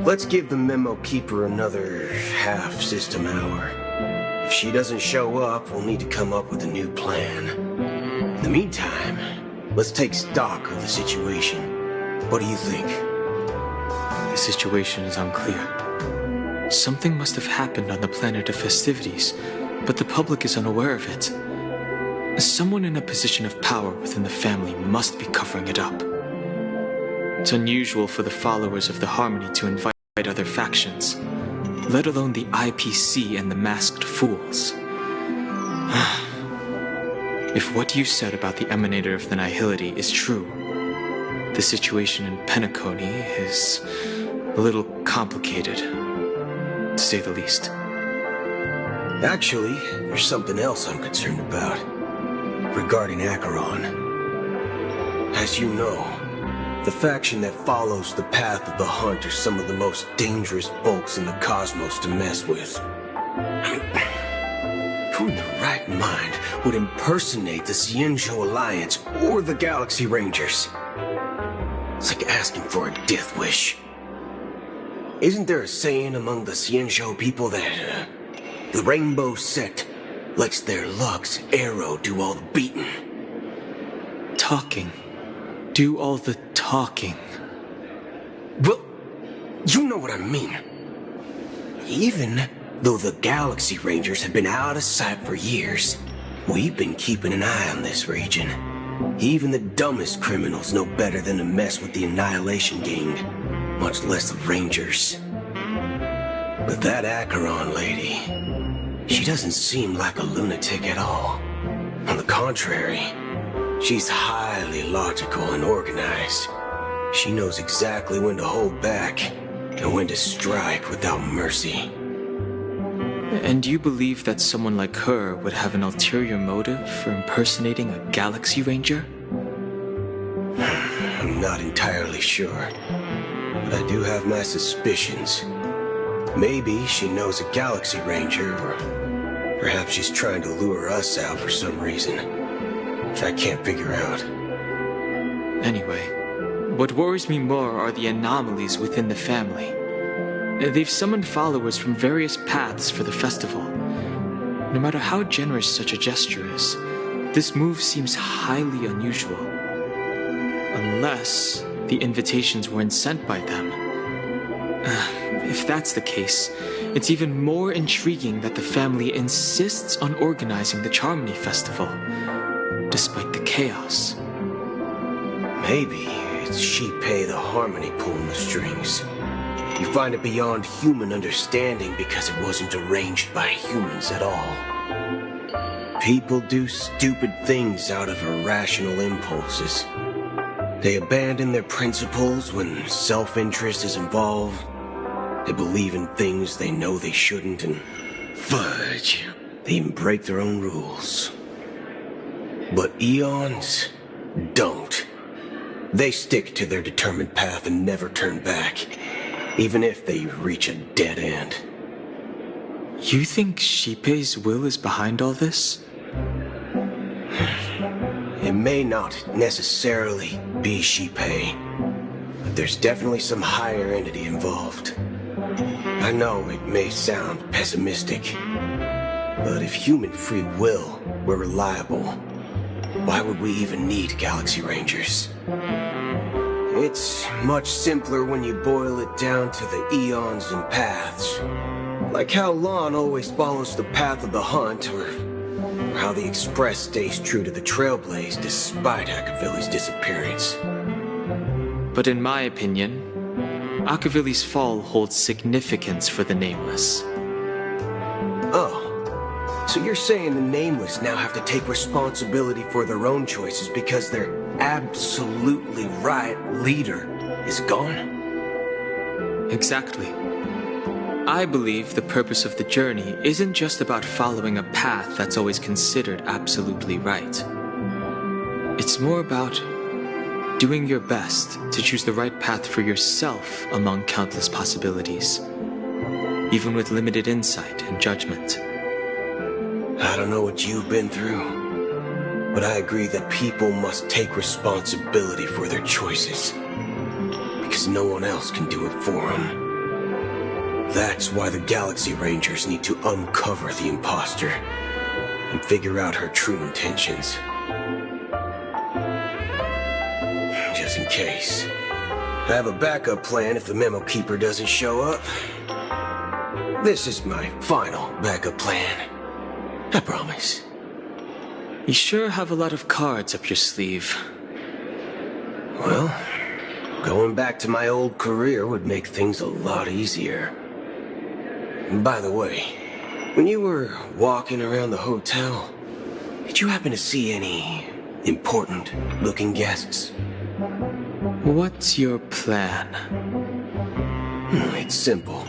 Let's give the memo keeper another half system hour. If she doesn't show up, we'll need to come up with a new plan. In the meantime, let's take stock of the situation. What do you think? The situation is unclear. Something must have happened on the planet of festivities, but the public is unaware of it. Someone in a position of power within the family must be covering it up. It's unusual for the followers of the Harmony to invite other factions, let alone the IPC and the Masked Fools. If what you said about the Emanator of the Nihility is true, the situation in Penacony is a little complicated, to say the least. Actually, there's something else I'm concerned about. Regarding Acheron. As you know, the faction that follows the path of the Hunt are some of the most dangerous folks in the cosmos to mess with. Who in their right mind would impersonate the Cienjo Alliance or the Galaxy Rangers? It's like asking for a death wish. Isn't there a saying among the Cienjo people that the Rainbow Sect lets their Lux arrow do all the beating? Talking. Do all the talking. Well, you know what I mean. Even though the Galaxy Rangers have been out of sight for years, we've been keeping an eye on this region. Even the dumbest criminals know better than to mess with the Annihilation Gang, much less the Rangers. But that Acheron lady, she doesn't seem like a lunatic at all. On the contrary, she's highly logical and organized. She knows exactly when to hold back and when to strike without mercy. And you believe that someone like her would have an ulterior motive for impersonating a Galaxy Ranger? I'm not entirely sure, but I do have my suspicions. Maybe she knows a Galaxy Ranger, or perhaps she's trying to lure us out for some reason, which I can't figure out. Anyway, what worries me more are the anomalies within the family. They've summoned followers from various paths for the festival. No matter how generous such a gesture is, this move seems highly unusual. Unless the invitations weren't sent by them. If that's the case, it's even more intriguing that the family insists on organizing the Charmony Festival, despite the chaos. Maybe it's She-Pei the Harmony pulling the strings. You find it beyond human understanding because it wasn't arranged by humans at all. People do stupid things out of irrational impulses. They abandon their principles when self-interest is involved. They believe in things they know they shouldn't, and fudge, they even break their own rules. But eons don't. They stick to their determined path and never turn back, even if they reach a dead end. You think Shippei's will is behind all this? It may not necessarily be Shippei, but there's definitely some higher entity involved. I know it may sound pessimistic, but if human free will were reliable, why would we even need Galaxy Rangers? It's much simpler when you boil it down to the eons and paths. Like how Lon always follows the path of the hunt, or how the Express stays true to the Trailblaze despite Akavilli's disappearance. But in my opinion, Akavilli's fall holds significance for the Nameless. Oh, so you're saying the Nameless now have to take responsibility for their own choices because their absolutely right leader is gone? Exactly. I believe the purpose of the journey isn't just about following a path that's always considered absolutely right. It's more about doing your best to choose the right path for yourself among countless possibilities, even with limited insight and judgment. I don't know what you've been through, but I agree that people must take responsibility for their choices, because no one else can do it for them. That's why the Galaxy Rangers need to uncover the imposter and figure out her true intentions. Just in case, I have a backup plan if the Memo Keeper doesn't show up. This is my final backup plan. I promise. You sure have a lot of cards up your sleeve. Well, going back to my old career would make things a lot easier. By the way, when you were walking around the hotel, did you happen to see any important-looking guests? What's your plan? It's simple.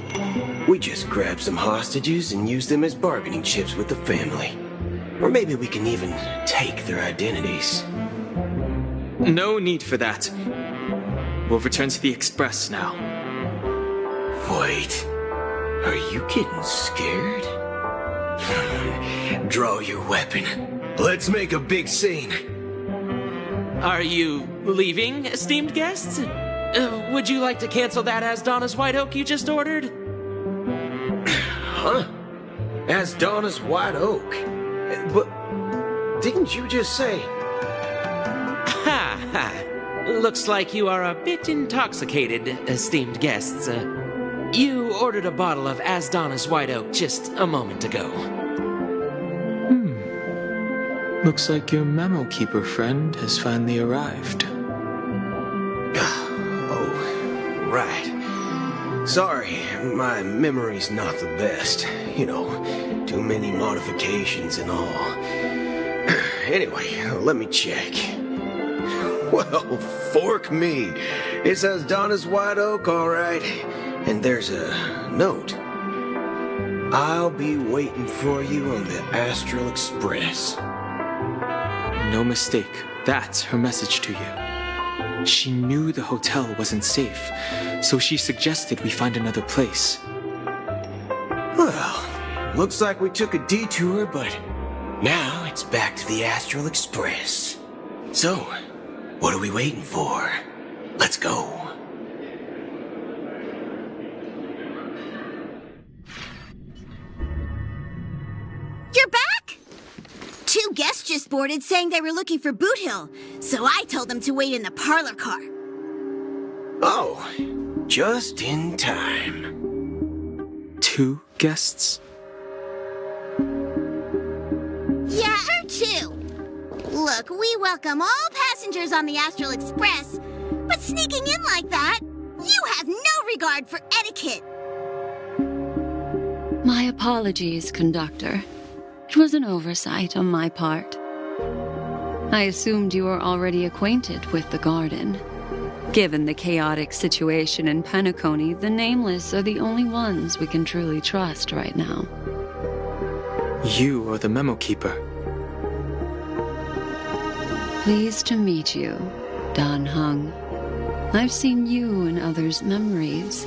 We just grab some hostages and use them as bargaining chips with the family. Or maybe we can even take their identities. No need for that. We'll return to the Express now. Wait. Are you getting scared? Draw your weapon. Let's make a big scene. Are you leaving, esteemed guests? Would you like to cancel that As Donna's White Oak you just ordered? Huh? As Donna's White Oak? But didn't you just say... Ha ha! Looks like you are a bit intoxicated, esteemed guests. You ordered a bottle of As Donna's White Oak just a moment ago. Looks like your Memo Keeper friend has finally arrived. Oh, right. Sorry, my memory's not the best. You know, too many modifications and all. Anyway, let me check. Well, fork me. It says Donna's White Oak, all right. And there's a note. I'll be waiting for you on the Astral Express. No mistake. That's her message to you. She knew the hotel wasn't safe, so she suggested we find another place. Well, looks like we took a detour, but now it's back to the Astral Express. So, what are we waiting for? Let's go. You're back? Two guests just boarded saying they were looking for Boot Hill, so I told them to wait in the parlor car. Oh, just in time. Two guests? Yeah, or two. Look, we welcome all passengers on the Astral Express, but sneaking in like that, you have no regard for etiquette. My apologies, conductor. It was an oversight on my part. I assumed you were already acquainted with the garden. Given the chaotic situation in Penacony, the Nameless are the only ones we can truly trust right now. You are the memo keeper. Pleased to meet you, Dan Hung. I've seen you in others' memories.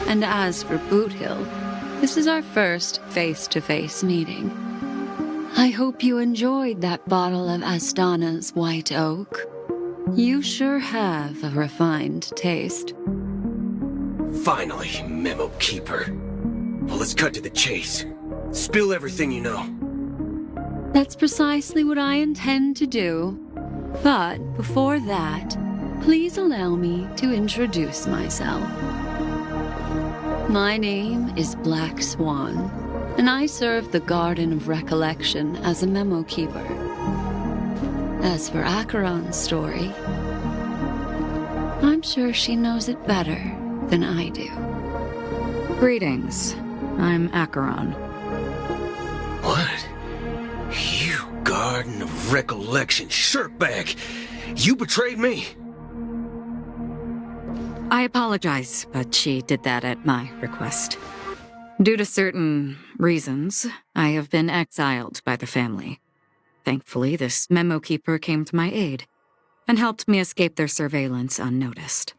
And as for Boot Hill, this is our first face-to-face meeting. I hope you enjoyed that bottle of Astana's White Oak. You sure have a refined taste. Finally, Memo Keeper. Well, let's cut to the chase. Spill everything you know. That's precisely what I intend to do. But before that, please allow me to introduce myself. My name is Black Swan, and I serve the Garden of Recollection as a memo keeper. As for Acheron's story, I'm sure she knows it better than I do. Greetings. I'm Acheron. What? You Garden of Recollection shirtbag! You betrayed me! I apologize, but she did that at my request. Due to certain reasons, I have been exiled by the family. Thankfully, this memo keeper came to my aid and helped me escape their surveillance unnoticed.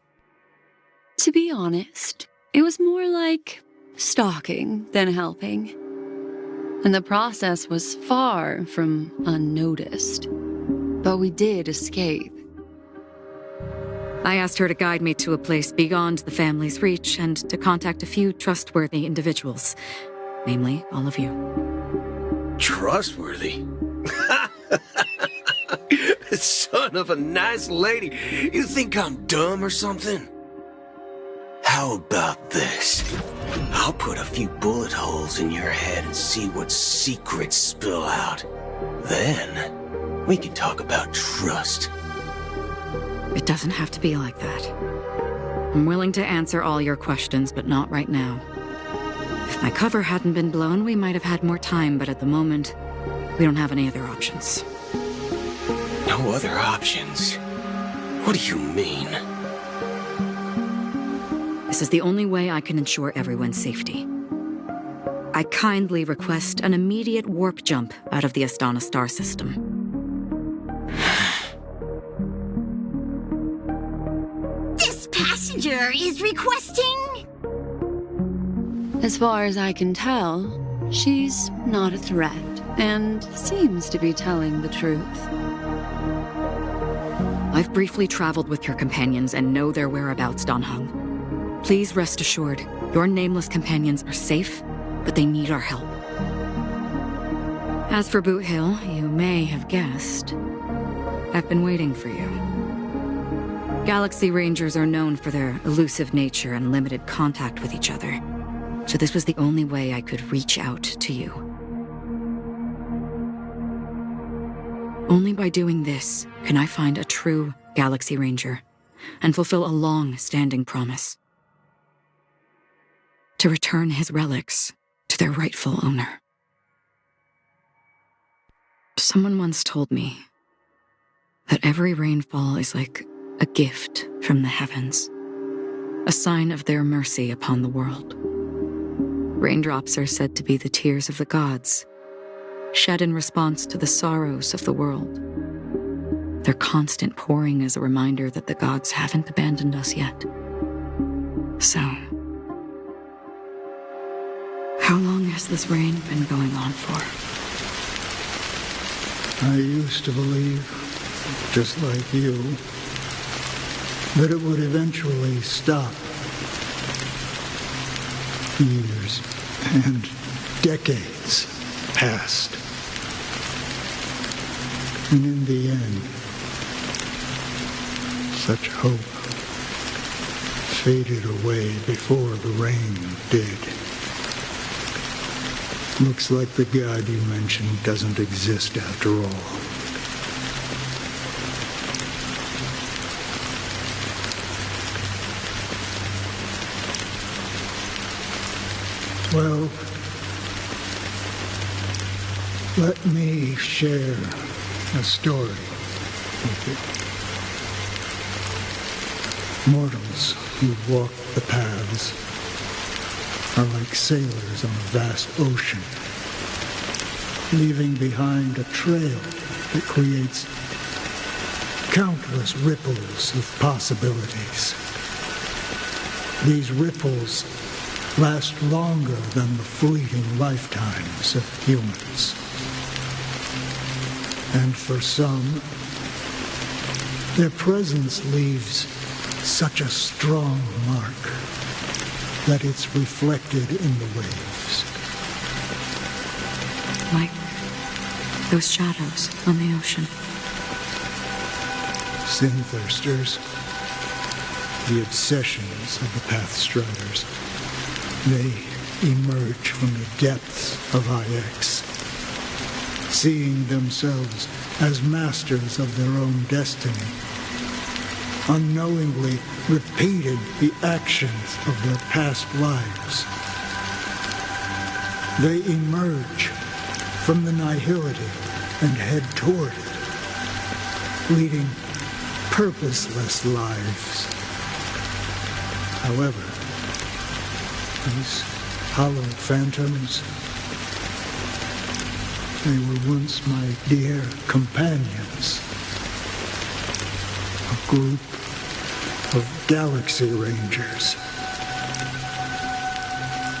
To be honest, it was more like stalking than helping. And the process was far from unnoticed. But we did escape. I asked her to guide me to a place beyond the family's reach and to contact a few trustworthy individuals, namely all of you. Trustworthy? Son of a nice lady. You think I'm dumb or something? How about this? I'll put a few bullet holes in your head and see what secrets spill out. Then, we can talk about trust. It doesn't have to be like that. I'm willing to answer all your questions, but not right now. If my cover hadn't been blown, we might have had more time, but at the moment, we don't have any other options. No other options? What do you mean? This is the only way I can ensure everyone's safety. I kindly request an immediate warp jump out of the Astana star system. This passenger is requesting... As far as I can tell, she's not a threat and seems to be telling the truth. I've briefly traveled with your companions and know their whereabouts, Dan Hung. Please rest assured, your nameless companions are safe, but they need our help. As for Boot Hill, you may have guessed, I've been waiting for you. Galaxy Rangers are known for their elusive nature and limited contact with each other, so this was the only way I could reach out to you. Only by doing this can I find a true Galaxy Ranger and fulfill a long-standing promise. To return his relics to their rightful owner. Someone once told me that every rainfall is like a gift from the heavens, a sign of their mercy upon the world. Raindrops are said to be the tears of the gods, shed in response to the sorrows of the world. Their constant pouring is a reminder that the gods haven't abandoned us yet. So, how long has this rain been going on for? I used to believe, just like you, that it would eventually stop. Years and decades passed. And in the end, such hope faded away before the rain did. Looks like the god you mentioned doesn't exist after all. Well, Let me share a story with you. Mortals who walk the paths are like sailors on a vast ocean, leaving behind a trail that creates countless ripples of possibilities. These ripples last longer than the fleeting lifetimes of humans. And for some, their presence leaves such a strong mark that it's reflected in the waves. Like those shadows on the ocean. Sin-thirsters, the obsessions of the Pathstriders, they emerge from the depths of IX, seeing themselves as masters of their own destiny, unknowingly repeating the actions of their past lives. They emerge from the nihility and head toward it, leading purposeless lives. However, these hollow phantoms, they were once my dear companions. A group of galaxy rangers.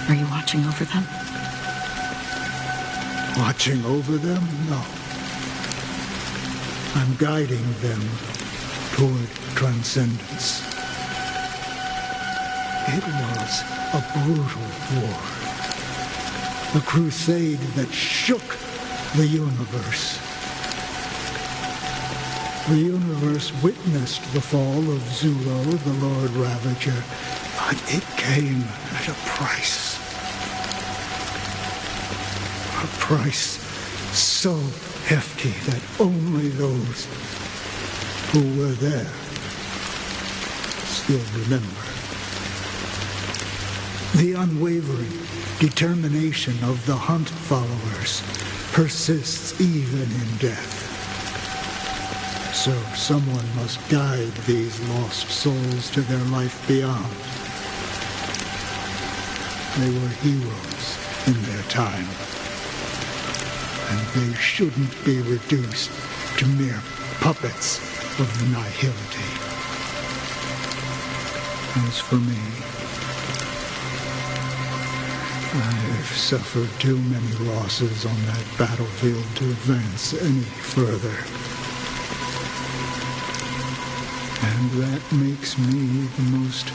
Are you watching over them? Watching over them? No. I'm guiding them toward transcendence. It was a brutal war. A crusade that shook the universe. The universe witnessed the fall of Zulo, the Lord Ravager, but it came at a price. A price so hefty that only those who were there still remember. The unwavering determination of the Hunt followers persists even in death. So someone must guide these lost souls to their life beyond. They were heroes in their time, and they shouldn't be reduced to mere puppets of the nihility. As for me, I've suffered too many losses on that battlefield to advance any further. And that makes me the most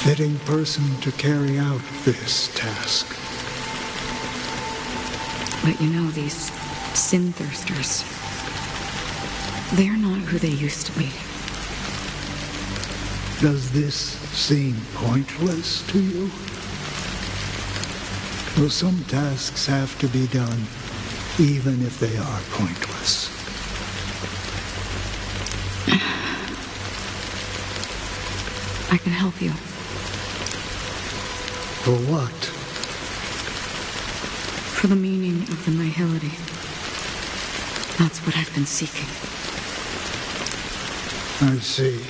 fitting person to carry out this task. But you know, these sin-thirsters, they're not who they used to be. Does this seem pointless to you? Well, some tasks have to be done, even if they are pointless. I can help you. For what? For the meaning of the nihility. That's what I've been seeking. I see.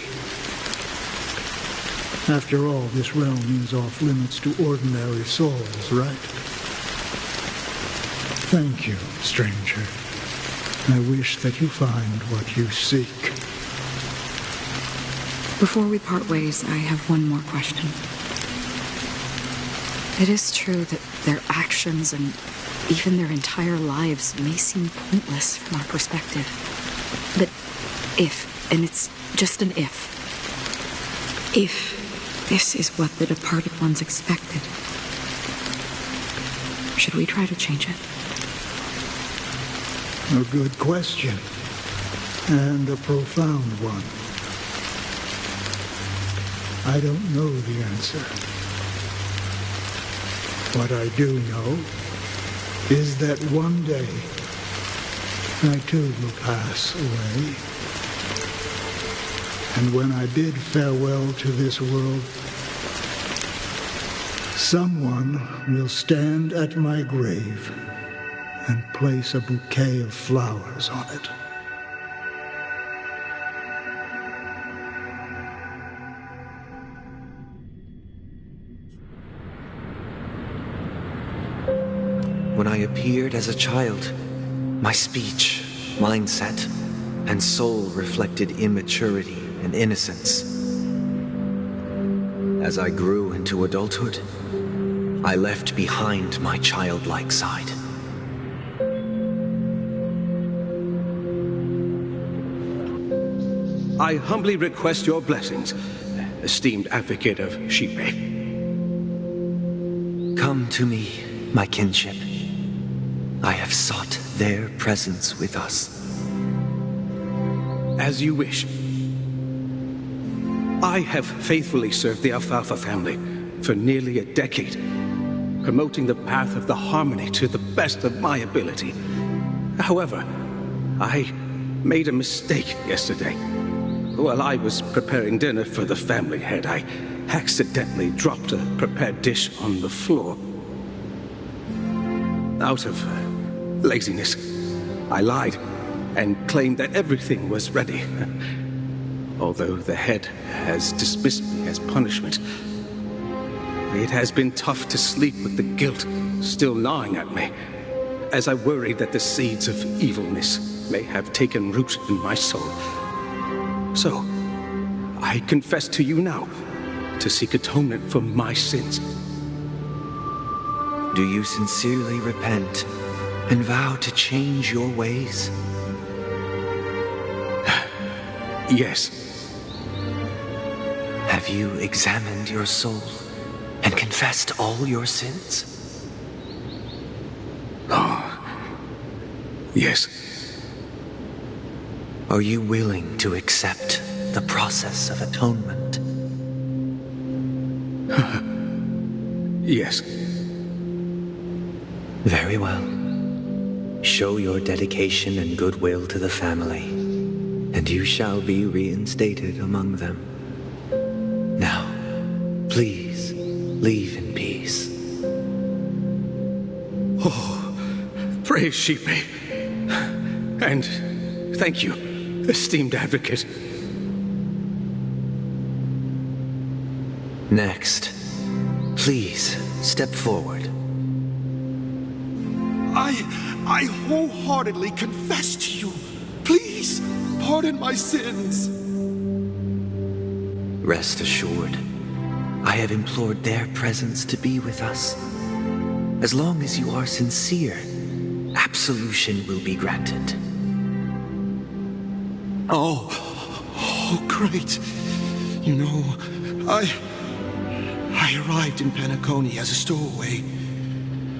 After all, this realm is off limits to ordinary souls, right? Thank you, stranger. I wish that you find what you seek. Before we part ways, I have one more question. It is true that their actions and even their entire lives may seem pointless from our perspective. But if, and it's just an if this is what the departed ones expected, should we try to change it? A good question, and a profound one. I don't know the answer. What I do know is that one day I too will pass away. And when I bid farewell to this world, someone will stand at my grave and place a bouquet of flowers on it. When I appeared as a child, my speech, mindset, and soul reflected immaturity and innocence. As I grew into adulthood, I left behind my childlike side. I humbly request your blessings, esteemed advocate of Shipe. Come to me, my kinship. I have sought their presence with us. As you wish. I have faithfully served the Alfalfa family for nearly a decade, promoting the path of the harmony to the best of my ability. However, I made a mistake yesterday. While I was preparing dinner for the family head, I accidentally dropped a prepared dish on the floor. Out of laziness, I lied and claimed that everything was ready. Although the head has dismissed me as punishment, it has been tough to sleep with the guilt still gnawing at me, as I worried that the seeds of evilness may have taken root in my soul. So, I confess to you now to seek atonement for my sins. Do you sincerely repent and vow to change your ways? Yes. Have you examined your soul and confessed all your sins? Oh, yes. Are you willing to accept the process of atonement? Yes. Very well. Show your dedication and goodwill to the family, and you shall be reinstated among them. Now, please, leave in peace. Oh, praise Shipe. And thank you, esteemed advocate. Next, please step forward. I wholeheartedly confess to you. Please, pardon my sins. Rest assured, I have implored their presence to be with us. As long as you are sincere, absolution will be granted. Oh, great. You know, I arrived in Penacony as a stowaway.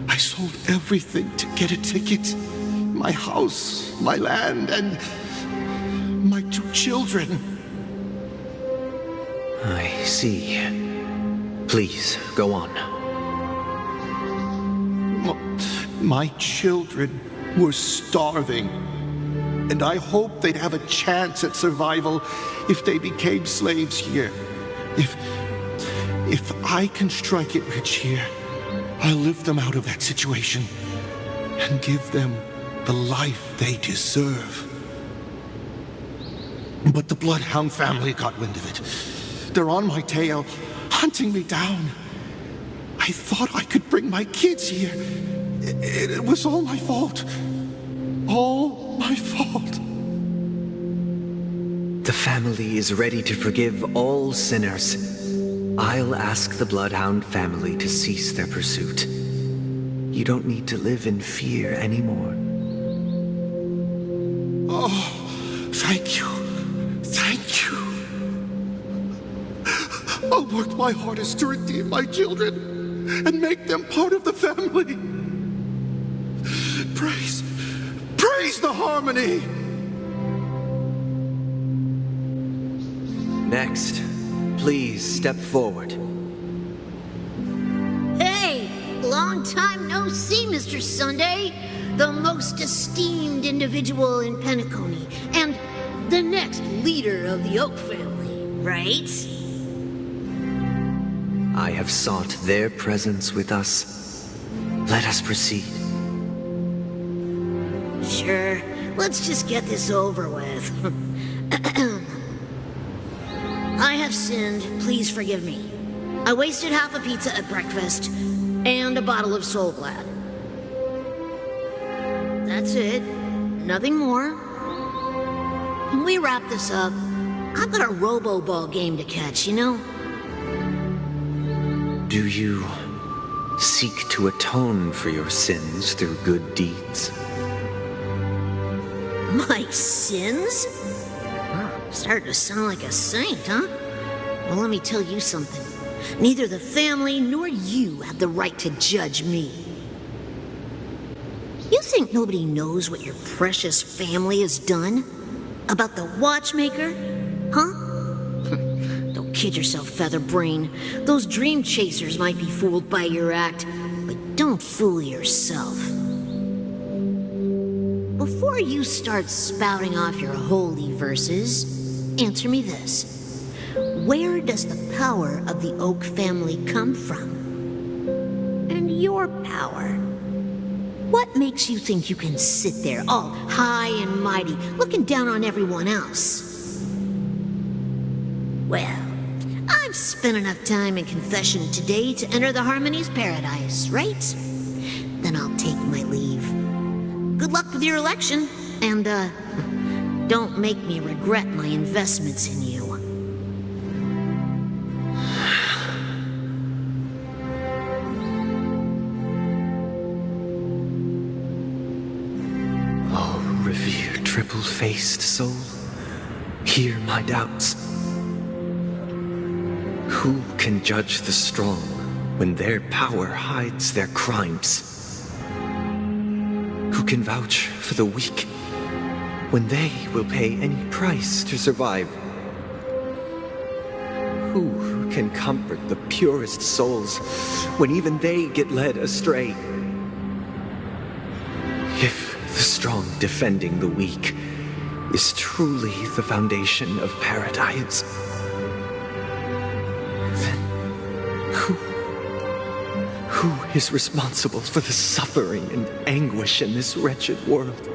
I sold everything to get a ticket. My house, my land, and my 2 children. I see. Please, go on. My children were starving, and I hoped they'd have a chance at survival if they became slaves here. If I can strike it rich here, I'll lift them out of that situation and give them the life they deserve. But the Bloodhound family got wind of it. They're on my tail, hunting me down. I thought I could bring my kids here. It was all my fault. All my fault. The family is ready to forgive all sinners. I'll ask the Bloodhound family to cease their pursuit. You don't need to live in fear anymore. Oh, thank you. Thank you. I'll work my hardest to redeem my children and make them part of the family. Praise the harmony! Next, please step forward. Hey! Long time no see, Mr. Sunday. The most esteemed individual in Penacony, and the next leader of the Oak family, right? I have sought their presence with us. Let us proceed. Sure, let's just get this over with. I have sinned, please forgive me. I wasted half a pizza at breakfast, and a bottle of Soul Glad. That's it. Nothing more. When we wrap this up, I've got a robo-ball game to catch, you know? Do you seek to atone for your sins through good deeds? My sins? Starting to sound like a saint, huh? Well, let me tell you something. Neither the family nor you have the right to judge me. You think nobody knows what your precious family has done? About the watchmaker? Huh? Don't kid yourself, Featherbrain. Those dream chasers might be fooled by your act, but don't fool yourself. Before you start spouting off your holy verses, answer me this. Where does the power of the Oak family come from? And your power? What makes you think you can sit there all high and mighty, looking down on everyone else? Well, I've spent enough time in confession today to enter the Harmony's paradise, right? Then I'll take my leave. Good luck with your election, and, don't make me regret my investments in you. Triple-faced soul, hear my doubts. Who can judge the strong when their power hides their crimes? Who can vouch for the weak when they will pay any price to survive? Who can comfort the purest souls when even they get led astray? If the strong defending the weak is truly the foundation of paradise, then who is responsible for the suffering and anguish in this wretched world?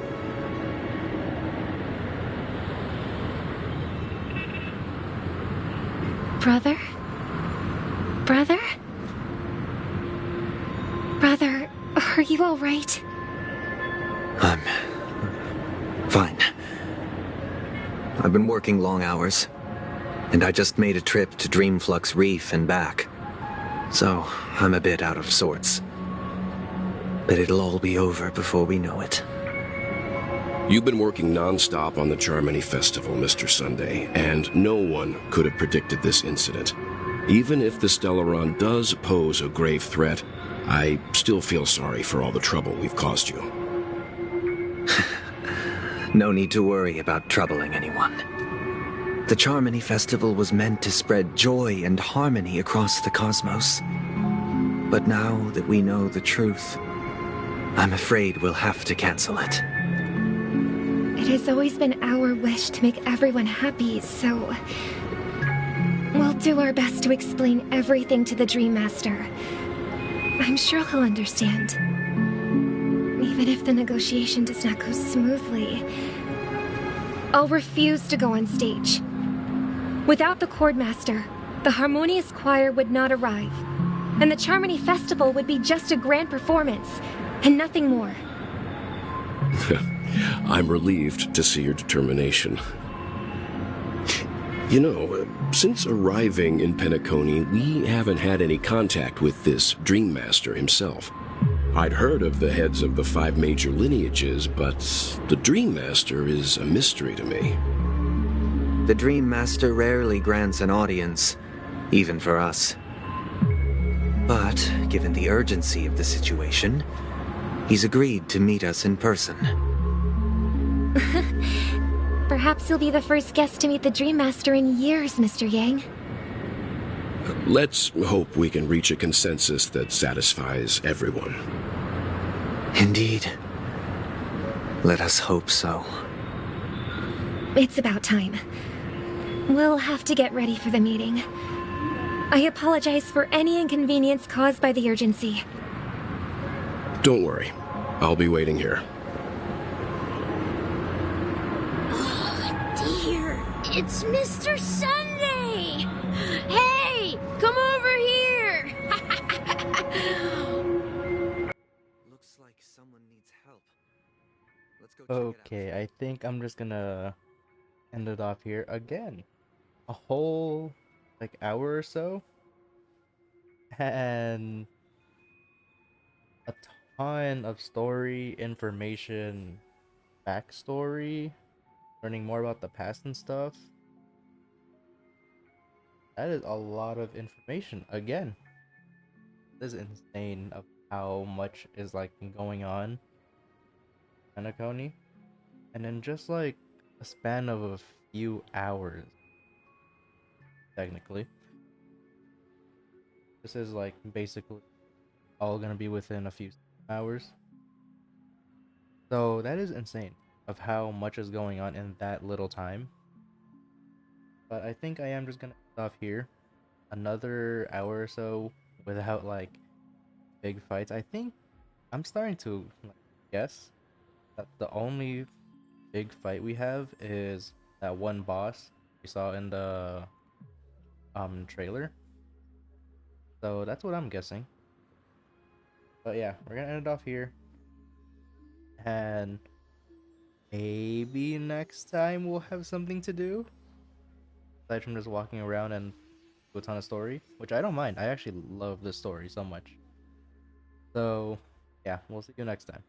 Brother? Brother? Brother, are you all right? I'm fine. I've been working long hours, and I just made a trip to Dreamflux Reef and back. So, I'm a bit out of sorts. But it'll all be over before we know it. You've been working non-stop on the Charmony Festival, Mr. Sunday, and no one could have predicted this incident. Even if the Stellaron does pose a grave threat, I still feel sorry for all the trouble we've caused you. No need to worry about troubling anyone. The Charmony Festival was meant to spread joy and harmony across the cosmos. But now that we know the truth, I'm afraid we'll have to cancel it. It has always been our wish to make everyone happy, so we'll do our best to explain everything to the Dream Master. I'm sure he'll understand. Even if the negotiation does not go smoothly, I'll refuse to go on stage. Without the Chordmaster, the Harmonious Choir would not arrive, and the Charmony Festival would be just a grand performance, and nothing more. I'm relieved to see your determination. You know, since arriving in Penacony, we haven't had any contact with this Dream Master himself. I'd heard of the heads of the 5 major lineages, but the Dream Master is a mystery to me. The Dream Master rarely grants an audience, even for us. But, given the urgency of the situation, he's agreed to meet us in person. Perhaps you'll be the first guest to meet the Dream Master in years, Mr. Yang. Let's hope we can reach a consensus that satisfies everyone. Indeed. Let us hope so. It's about time. We'll have to get ready for the meeting. I apologize for any inconvenience caused by the urgency. Don't worry. I'll be waiting here. It's Mr. Sunday! Hey, come over here! Looks like someone needs help. Let's go check it out. Okay, I think I'm just gonna end it off here again. A whole like hour or so, and a ton of story information, backstory, learning more about the past and stuff. That is a lot of information. Again, this is insane of how much is like going on in Penacony, and in just like a span of a few hours, technically. This is like basically all gonna be within a few hours. So that is insane of how much is going on in that little time. But I think I am just gonna stop here. Another hour or so without like big fights. I think I'm starting to like, guess that the only big fight we have is that one boss we saw in the trailer. So that's what I'm guessing. But yeah, we're gonna end it off here. And maybe next time we'll have something to do. Aside from just walking around and do a ton of story. Which I don't mind. I actually love this story so much. So yeah, we'll see you next time.